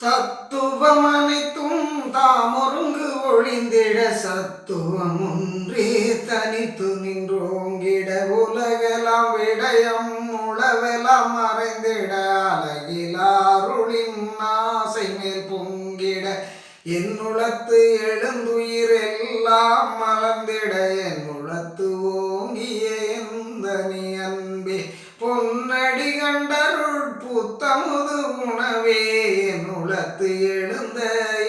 தத்துவம் அனைத்தும் தாமொருங்கு ஒழிந்திட சத்துவம் ஒன்றே தனித்து நின்றோங்கிட உலகெல்லாம் விடயம் உளவெல்லாம் மறைந்திட அழகிலாருளின் ஆசை மேல் பொங்கிட என்னுளத்து எழுந்துயிர் எல்லாம் மலர்ந்திட என்னுளத்து ஓங்கிய எந்தனி அன்பே பொன்னடி கண்டருள் புத்தமுது உணவே என்னுளத்து எழுந்த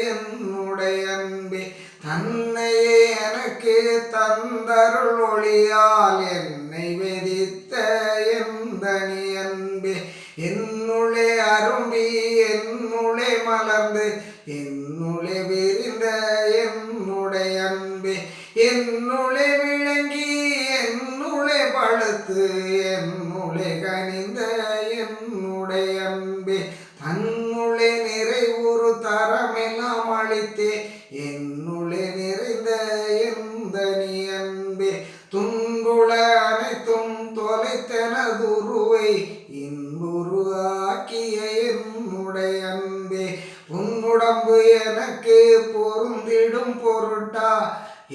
என்னுடைய அன்பே தன்னையே எனக்கு தந்தருள் ஒளியால் என்னை வெதித்த எந்தனி அன்பே என்னுளே அரும்பி என்னுளே மலர்ந்து என்னுளே விரிந்த என்னுடைய அன்பே என்னுளே விளங்கி என்னுளே பழுத்து என்னுளே கனிந்த என்னுடைய அன்பே தன்னுளே நிறைவுறு தரமெல்லாம் அளித்தே என்னுளே நிறைந்த எந்தனி அன்பே துன்புள அனைத்தும் தொலைத்தனதுருவை இன்புரு ஆக்கிய என்னுடைய அன்பே உன்னுடம்பு எனக்கு பொருந்திடும் பொருட்டா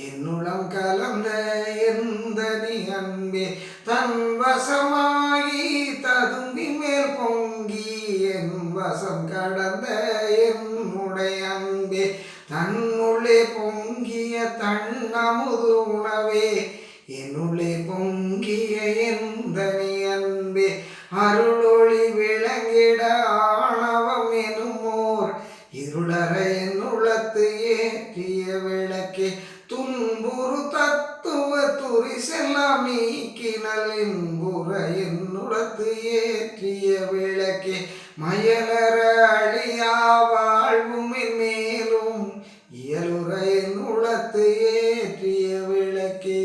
என்னுளம் கலந்த எந்தனி அன்பே தன் வசமாகி ததும்பி மேல் பொங்கி என் வசம் கடந்த என்னுடைய அன்பே தன்னுள்ளே பொங்கிய தன்னமுது உணவே என்னுள்ளே பொங்கிய எந்தனி அன்பே அருளொளி விளங்கிட ஆணவம் எனுமோர் இருளற என்னுளத்து ஏற்றிய விளக்கே துன்புறு தத்துவ துரிசெல்லாம் நீக்கினல் இன்புற என்னுளத்து ஏற்றிய விளக்கே மயலற அழியா வாழ்வுமின் மேலும் இயலுற என்னுளத்து ஏற்றிய விளக்கே.